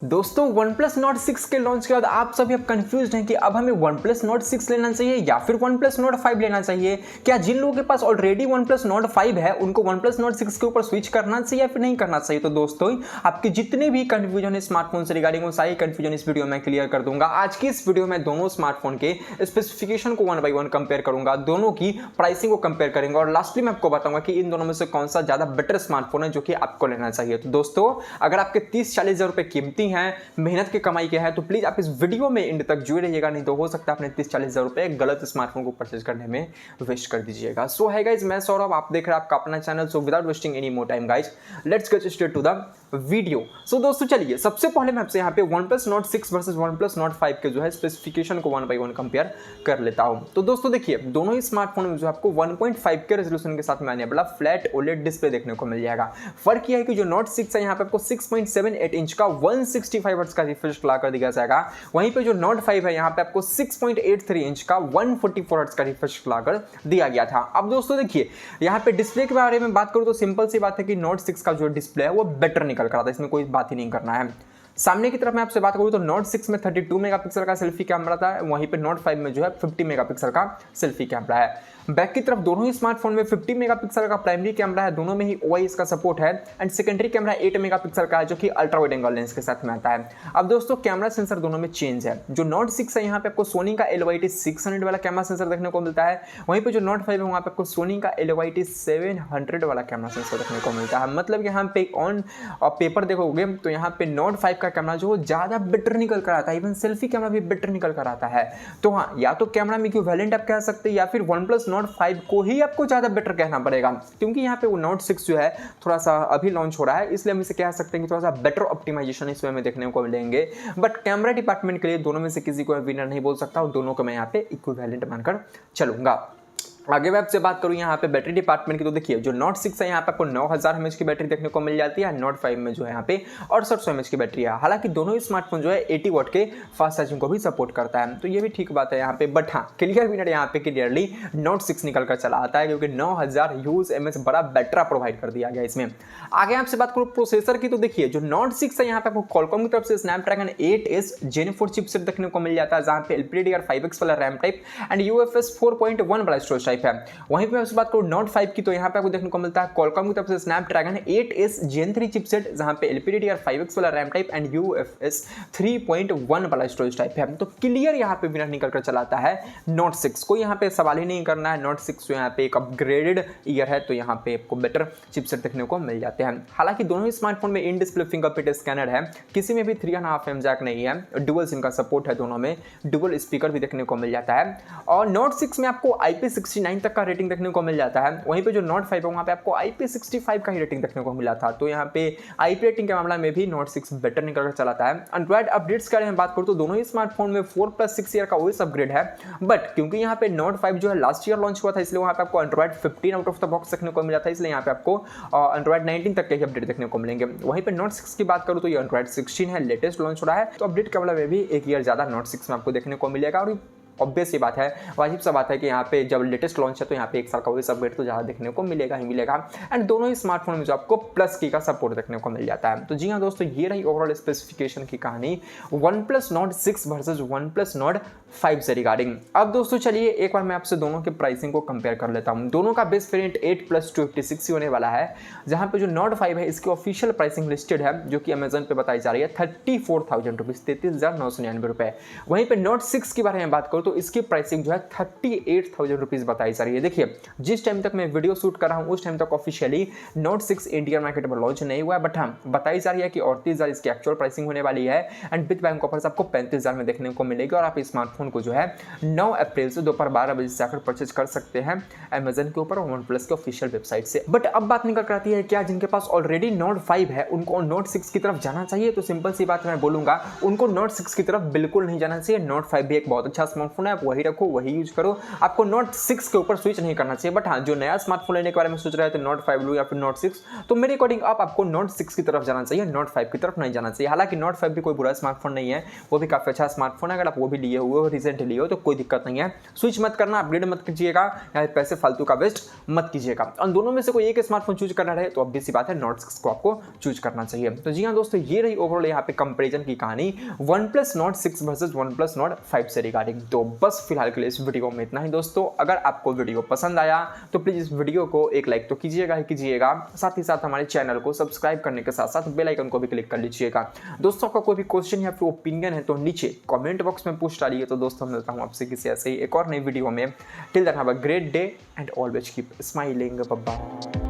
दोस्तों OnePlus Nord 6 के launch के बाद आप सभी अब कंफ्यूज्ड हैं कि अब हमें OnePlus Nord 6 लेना चाहिए या फिर OnePlus Nord 5 लेना चाहिए। क्या जिन लोगों के पास ऑलरेडी OnePlus Nord 5 है उनको OnePlus Nord 6 के ऊपर स्विच करना चाहिए या फिर नहीं करना चाहिए? तो दोस्तों आपके जितने भी कंफ्यूजन है स्मार्टफोन से रिगार्डिंग वो सारी कंफ्यूजन इस वीडियो में क्लियर कर दूंगा। आज की इस वीडियो में दोनों स्मार्टफोन के स्पेसिफिकेशन को 1 बाय 1 कंपेयर करूंगा, दोनों की प्राइसिंग को कंपेयर करेंगे और लास्टली मैं आपको बताऊंगा कि इन दोनों में से कौन सा ज्यादा बेटर स्मार्टफोन है जो कि आपको लेना चाहिए। तो दोस्तों अगर आपके 30-40 हजार रुपए कीमती हैं, मेहनत की कमाई क्या है, तो प्लीज आप इस वीडियो में एंड तक जुड़े रहिएगा, नहीं तो हो सकता है अपने 30-40 हजार रुपए गलत स्मार्टफोन को परचेज करने में वेस्ट कर दीजिएगा। सो है गाइज, मैं सौरभ, आप देख रहे हैं आपका अपना channel. So without wasting any more time guys, let's get straight to the video. So दोस्तों चलिए सबसे पहले मैं आपसे यहाँ पे OnePlus Nord 6 versus OnePlus Nord 5 के जो है स्पेसिफिकेशन को 1 बाय 1 कंपेयर कर लेता हूं। तो दोस्तों देखिए दोनों ही स्मार्टफोन में जो आपको 1.5 के रेजोल्यूशन के साथ में आने वाला फ्लैट OLED डिस्प्ले देखने को मिल जाएगा। फर्क यह है कि जो Nord 6 है यहाँ पे आपको 6.78 इंच का 165 हर्ट्ज का रिफ्रेश ला कर दिया जाएगा, वहीं पे जो Nord 5 है यहाँ पे आपको 6.83 इंच का 144 हर्ट्ज का रिफ्रेश ला कर दिया गया था। अब दोस्तों देखिए यहाँ पे डिस्प्ले के बारे में बात करूं तो सिंपल सी बात है कि Nord 6 का जो डिस्प्ले है वो बेटर निकल कर आता है, इसमें कोई बात ही नहीं करना है। सामने की तरफ मैं आपसे बात करूं तो Nord 6 में 32 मेगापिक्सल का सेल्फी कैमरा था, वहीं पे Nord 5 में जो है 50 मेगापिक्सल का सेल्फी कैमरा है। बैक की तरफ दोनों ही स्मार्टफोन में 50 मेगापिक्सल का प्राइमरी कैमरा है, दोनों में ही OIS का सपोर्ट है, एंड सेकेंडरी कैमरा 8 मेगापिक्सल का है जो कि अल्ट्रा वाइड एंगल लेंस के साथ में आता है। अब दोस्तों कैमरा सेंसर दोनों में चेंज है। जो Nord 6 है यहाँ पे आपको सोनी का LYT 600 वाला कैमरा सेंसर देखने को मिलता है, वहीं पे जो Nord 5 है वहाँ पे आपको सोनी का LYT 700 वाला कैमरा सेंसर देखने को मिलता है। मतलब यहाँ पे ऑन पेपर देखोगे तो यहाँ पे Nord 5 का कैमरा जो ज्यादा बेटर निकल कर आता है, इवन सेल्फी कैमरा भी बेटर निकल कर आता है। तो हाँ, या तो कैमरा में इक्विवेलेंट आप कह सकते हैं या फिर OnePlus Nord 5 को ही आपको ज्यादा बेटर कहना पड़ेगा, क्योंकि यहाँ पे वो Nord 6 जो है थोड़ा सा अभी लॉन्च हो रहा है, इसलिए हम इसे कह सकते हैं कि थोड़ा सा बेटर ऑप्टिमाइजेशन इसमें हमें देखने को मिलेंगे। बट कैमरा डिपार्टमेंट के लिए दोनों में से किसी को विनर नहीं बोल सकता और दोनों को मैं यहाँ पे इक्विवेलेंट मानकर चलूंगा। आगे मैं आपसे बात करूं यहाँ पे बैटरी डिपार्टमेंट की, तो देखिए जो Nord 6 है यहाँ पे आपको 9000 mAh की बैटरी देखने को मिल जाती है, Nord 5 में जो है यहाँ पे 6800 mAh की बैटरी है। हालांकि दोनों ही स्मार्टफोन जो है 80 वाट के फास्ट चार्जिंग को भी सपोर्ट करता है, तो ये भी ठीक बात है यहाँ पे। बट हाँ, क्लियर विनर यहाँ पे क्लियरली Nord 6 निकल कर चला आता है, क्योंकि 9000 mAh बड़ा बैटरा प्रोवाइड कर दिया गया इसमें। आगे आपसे बात करूँ प्रोसेसर की, तो देखिए जो Nord 6 है यहाँ पे आपको Qualcomm की तरफ से Snapdragon 8s Gen 4 चिपसेट देखने को मिल जाता है, जहाँ पे LPDDR5X वाला रैम टाइप एंड UFS 4.1 वाला स्टोरेज टाइप है। वहीं पे उस बात करूं Nord 5 की, तो यहाँ पे आपको देखने को मिलता है Qualcomm की तरफ से Snapdragon 8s Gen 3 चिपसेट, जहां पे LPDDR5X वाला रैम टाइप एंड UFS 3.1 वाला स्टोरेज टाइप है। तो क्लियर यहाँ पे विनर निकल कर चलाता है Nord 6 को, यहाँ पे सवाल ही नहीं करना है। Nord 6 जो यहाँ पे एक अपग्रेडेड ईयर है, तो यहाँ पे आपको बेटर चिपसेट देखने को मिल जाते हैं। हालांकि दोनों ही स्मार्टफोन में इन डिस्प्ले फिंगरप्रिंट स्कैनर है, किसी में भी 3.5mm जैक नहीं है, डुअल सिम का सपोर्ट है, दोनों में डुअल स्पीकर भी देखने को मिल जाता है। और Nord 6 में आपको IP69 तक का रेटिंग देखने को मिल जाता है, वहीं पे जो Nord 5 है वहां पे आपको IP65 का ही रेटिंग देखने को मिला था। तो यहाँ पे IP रेटिंग के मामला में भी Nord 6 बेटर निकल कर चलाता है। एंड्रॉइड अपडेट्स के बारे में बात करूं तो दोनों ही स्मार्टफोन में 4+6 ईयर का OS अपग्रेड है, बट क्योंकि यहाँ पे Nord 5 जो है लास्ट ईयर लॉन्च हुआ था, इसलिए वहाँ पे आपको Android 15 out of the box देखने को मिला था, इसलिए यहाँ पे आपको Android 19 तक के ही अपडेट देखने को मिलेंगे। वहीं पे Nord 6 की बात करूं तो ये Android 16 है, लेटेस्ट लॉन्च हो रहा है, तो अपडेट के मामले में भी एक ईयर ज्यादा Nord 6 में आपको देखने को मिलेगा। और ऑब्वियस ये बात है, वाजिब सा बात है कि यहाँ पे जब लेटेस्ट लॉन्च है तो यहाँ पे एक साल का OS अपग्रेड तो ज़्यादा देखने को मिलेगा ही मिलेगा। एंड दोनों ही स्मार्टफोन में जो आपको प्लस की का सपोर्ट देखने को मिल जाता है। तो जी हाँ दोस्तों, ये रही ओवरऑल स्पेसिफिकेशन की कहानी OnePlus Nord 6 versus OnePlus Nord 5 से रिगार्डिंग। अब दोस्तों चलिए एक बार मैं आपसे दोनों के प्राइसिंग को कंपेयर कर लेता हूँ। दोनों का बेस वेरिएंट 8+256 होने वाला है, जहाँ पे जो Nord 5 है इसकी ऑफिशियल प्राइसिंग लिस्टेड है, जो कि अमेजन पे बताई जा रही है 34,000 रुपीज़, 33,999 रुपये। वहीं पे Nord 6 के बारे में बात करूँ तो इसकी प्राइसिंग जो है 38,000 रुपीज़ बताई जा रही है। देखिए जिस टाइम तक मैं वीडियो शूट कर रहा हूँ उस टाइम तक ऑफिशियली Nord 6 इंडियन मार्केट में लॉन्च नहीं हुआ है, बट हाँ बताई जा रही है कि 38,000 इसकी एक्चुअल प्राइसिंग होने वाली है, एंड विद बैंक ऑफर्स आपको 35,000 में देखने को मिलेगी। और आप स्मार्टफोन को जो है 9 अप्रैल से दोपहर 12 बजे से आकर परचेज कर सकते हैं अमेजन के ऊपर और OnePlus के ऑफिशियल वेबसाइट से। बट अब बात निकल कर आती है, क्या जिनके पास ऑलरेडी Nord 5 है उनको Nord 6 की तरफ जाना चाहिए? तो सिंपल सी बात मैं बोलूंगा, उनको Nord 6 की तरफ बिल्कुल नहीं जाना चाहिए। Nord 5 भी एक बहुत अच्छा स्मार्टफोन है आप वही रखो, वही यूज करो, आपको नोट 6 के ऊपर स्विच नहीं करना चाहिए। बट हाँ, जो नया स्मार्टफोन लेने के बारे में सोच रहे थे नोट 5 लो या फिर नोट 6, तो मेरे अकॉर्डिंग आपको नोट 6 की तरफ जाना चाहिए, नोट 5 की तरफ नहीं जाना चाहिए। हालांकि नोट 5 भी कोई बुरा स्मार्टफोन नहीं है, वो भी काफी अच्छा स्मार्टफोन है। अगर आप वो भी लिए हुए हो, रिसेंटली लिए हो, तो कोई दिक्कत नहीं है। स्विच मत करना, अपग्रेड मत कीजिएगा, या पैसे फालतू का वेस्ट मत कीजिएगा। और दोनों में से कोई एक स्मार्टफोन चूज करना रहे तो ऑब्वियस सी बात है नोट 6 को आपको चूज करना चाहिए। तो जी हाँ दोस्तों, ये रही ओवरऑल यहाँ पे कंपैरिजन की कहानी OnePlus Nord 6 versus OnePlus Nord 5 से रिगार्डिंग। तो बस फिलहाल के लिए इस वीडियो में इतना ही दोस्तों। अगर आपको वीडियो पसंद आया तो प्लीज इस वीडियो को एक लाइक तो कीजिएगा ही कीजिएगा, साथ ही साथ हमारे चैनल को सब्सक्राइब करने के साथ साथ बेल आइकन को भी क्लिक कर लीजिएगा। दोस्तों का कोई भी क्वेश्चन या फिर ओपिनियन है तो नीचे कमेंट बॉक्स में पूछ डालिए। तो दोस्तों मिलता हूँ आपसे किसी ऐसे ही एक और नई वीडियो में। Till then have a great day and always keep smiling. Bye bye.